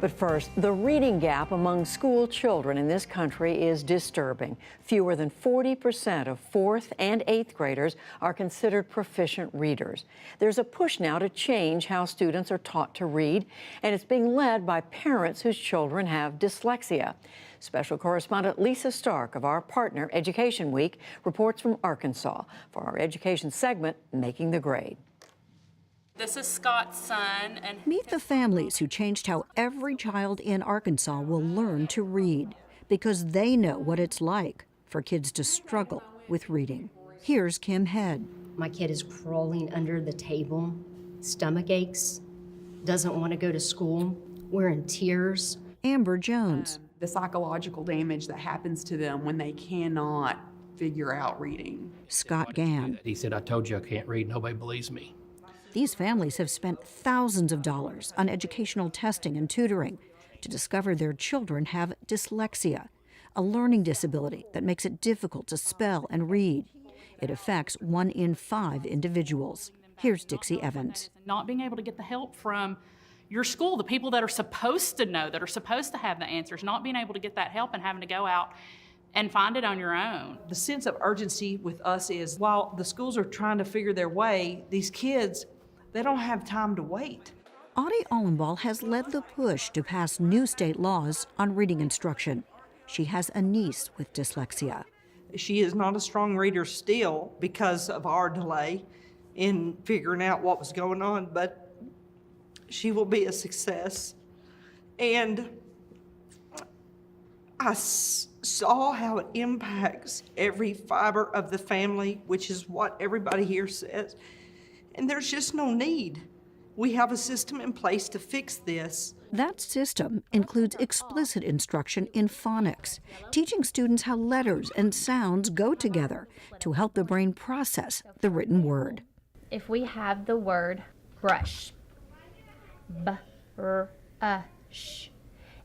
But first, the reading gap among school children in this country is disturbing. Fewer than 40% of 4th and 8th graders are considered proficient readers. There's a push now to change how students are taught to read, and it's being led by parents whose children have dyslexia. Special correspondent Lisa Stark of our partner Education Week reports from Arkansas for our education segment, Making the Grade. This is Scott's son. And meet the families who changed how every child in Arkansas will learn to read, because they know what it's like for kids to struggle with reading. Here's Kim Head. My kid is crawling under the table, stomach aches, doesn't want to go to school. We're in tears. Amber Jones. The psychological damage that happens to them when they cannot figure out reading. Scott Gann. He said, "I told you I can't read. Nobody believes me." These families have spent thousands of dollars on educational testing and tutoring to discover their children have dyslexia, a learning disability that makes it difficult to spell and read. It affects 1 in 5 individuals. Here's Dixie Evans. not being able to get the help from your school, the people that are supposed to know, that are supposed to have the answers, not being able to get that help and having to go out and find it on your own. The sense of urgency with us is, while the schools are trying to figure their way, these kids, they don't have time to wait. Audie Allenball has led the push to pass new state laws on reading instruction. She has a niece with dyslexia. She is not a strong reader still because of our delay in figuring out what was going on, but she will be a success. And I saw how it impacts every fiber of the family, which is what everybody here says. And there's just no need. We have a system in place to fix this. That system includes explicit instruction in phonics, teaching students how letters and sounds go together to help the brain process the written word. If we have the word brush, b-r-u-s-h,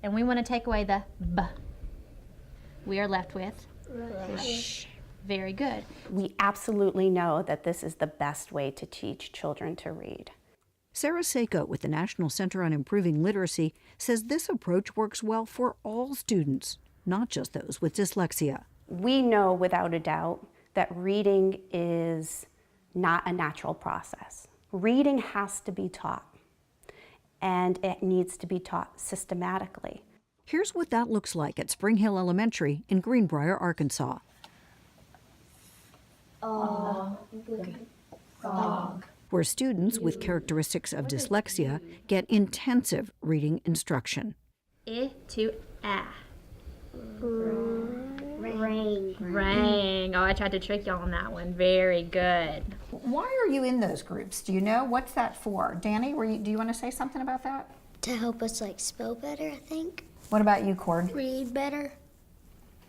and we want to take away the b, we are left with rush. Very good. We absolutely know that this is the best way to teach children to read. Sarah Seiko with the National Center on Improving Literacy says this approach works well for all students, not just those with dyslexia. We know without a doubt that reading is not a natural process. Reading has to be taught, and it needs to be taught systematically. Here's what that looks like at Spring Hill Elementary in Greenbrier, Arkansas. Where students with characteristics of dyslexia get intensive reading instruction. I to a. Rang. Oh, I tried to trick y'all on that one. Very good. Why are you in those groups? Do you know? What's that for? Danny, do you want to say something about that? To help us spell better, I think. What about you, Cord? Read better.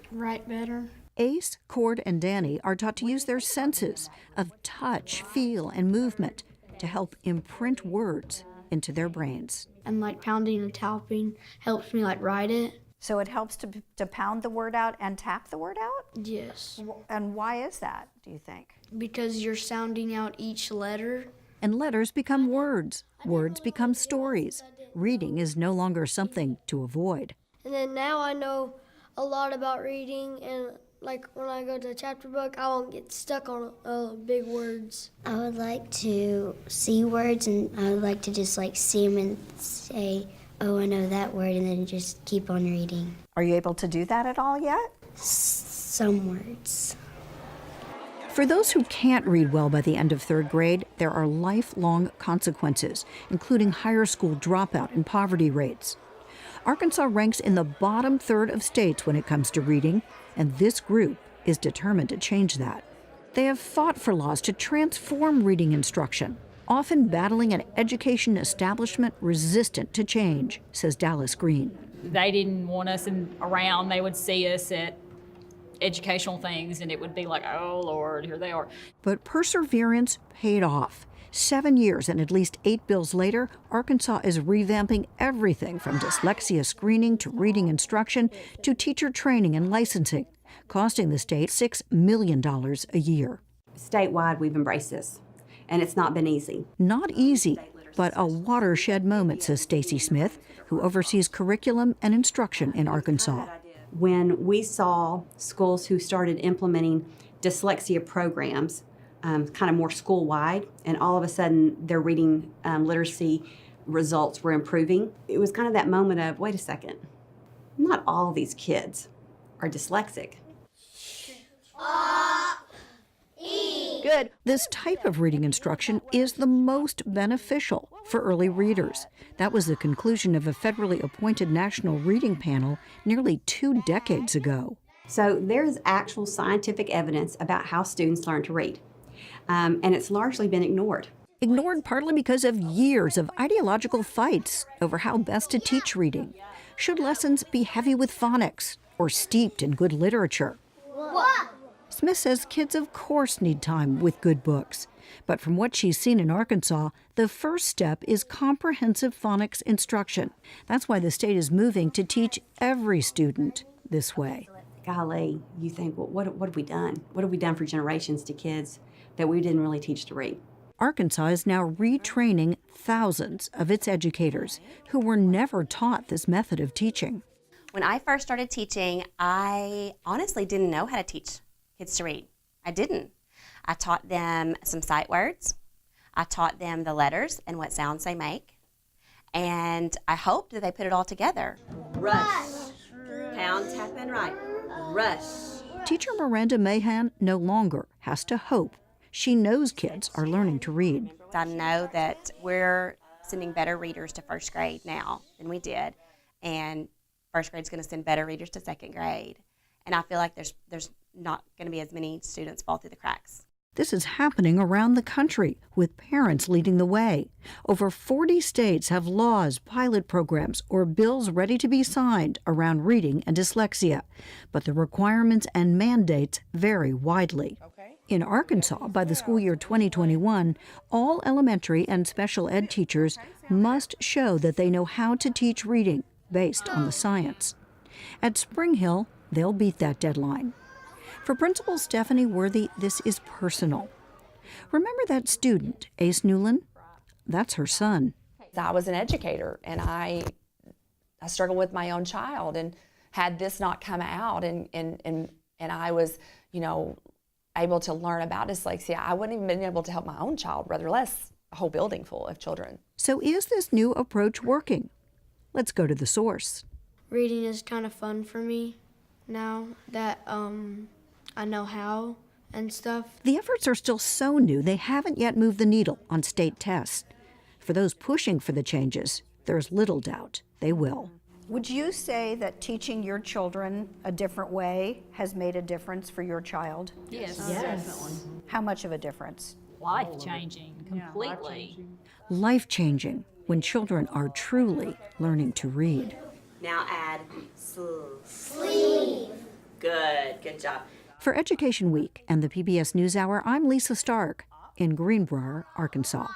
Write better. Ace, Cord, and Danny are taught to use their senses of touch, feel, and movement to help imprint words into their brains. And pounding and tapping helps me write it. So it helps to pound the word out and tap the word out? Yes. And why is that, do you think? Because you're sounding out each letter. And letters become words. Words become stories. Reading is no longer something to avoid. And then now I know a lot about reading, and when I go to the chapter book, I won't get stuck on big words. I would like to see words, and I would like to just see them and say, oh, I know that word, and then just keep on reading. Are you able to do that at all yet? Some words. For those who can't read well by the end of 3rd grade, there are lifelong consequences, including higher school dropout and poverty rates. Arkansas ranks in the bottom third of states when it comes to reading, and this group is determined to change that. They have fought for laws to transform reading instruction, often battling an education establishment resistant to change, says Dallas Green. They didn't want us around. They would see us at educational things, and it would be like, oh, Lord, here they are. But perseverance paid off. 7 years and at least 8 bills later, Arkansas is revamping everything from dyslexia screening to reading instruction to teacher training and licensing, costing the state $6 million a year. Statewide, we've embraced this, and it's not been easy. Not easy, but a watershed moment, says Stacy Smith, who oversees curriculum and instruction in Arkansas. When we saw schools who started implementing dyslexia programs, kind of more school-wide, and all of a sudden their reading literacy results were improving, it was kind of that moment of, wait a second, not all these kids are dyslexic. Good. This type of reading instruction is the most beneficial for early readers. That was the conclusion of a federally appointed national reading panel nearly 2 decades ago. So there is actual scientific evidence about how students learn to read, and it's largely been ignored. Ignored partly because of years of ideological fights over how best to teach reading. Should lessons be heavy with phonics or steeped in good literature? What? Smith says kids, of course, need time with good books. But from what she's seen in Arkansas, the first step is comprehensive phonics instruction. That's why the state is moving to teach every student this way. Golly, you think, well, what have we done? What have we done for generations to kids that we didn't really teach to read? Arkansas is now retraining thousands of its educators who were never taught this method of teaching. When I first started teaching, I honestly didn't know how to teach kids to read. I didn't. I taught them some sight words. I taught them the letters and what sounds they make. And I hoped that they put it all together. Rush. Pound, tap, and right. Rush. Teacher Miranda Mahan no longer has to hope. She knows kids are learning to read. I know that we're sending better readers to first grade now than we did. And first grade's going to send better readers to second grade. And I feel like there's not going to be as many students fall through the cracks. This is happening around the country, with parents leading the way. Over 40 states have laws, pilot programs, or bills ready to be signed around reading and dyslexia. But the requirements and mandates vary widely. In Arkansas, by the school year 2021, all elementary and special ed teachers must show that they know how to teach reading based on the science. At Spring Hill, they'll beat that deadline. For Principal Stephanie Worthy, this is personal. Remember that student, Ace Newland? That's her son. I was an educator, and I struggled with my own child, and had this not come out and I was, able to learn about dyslexia, I wouldn't even been able to help my own child, rather less a whole building full of children. So is this new approach working? Let's go to the source. Reading is kind of fun for me now that I know how and stuff. The efforts are still so new, they haven't yet moved the needle on state tests. For those pushing for the changes, there's little doubt they will. Would you say that teaching your children a different way has made a difference for your child? Yes. Definitely. How much of a difference? Life-changing, completely. Life-changing when children are truly learning to read. Now add sleeve. Good job. For Education Week and the PBS NewsHour, I'm Lisa Stark in Greenbrier, Arkansas.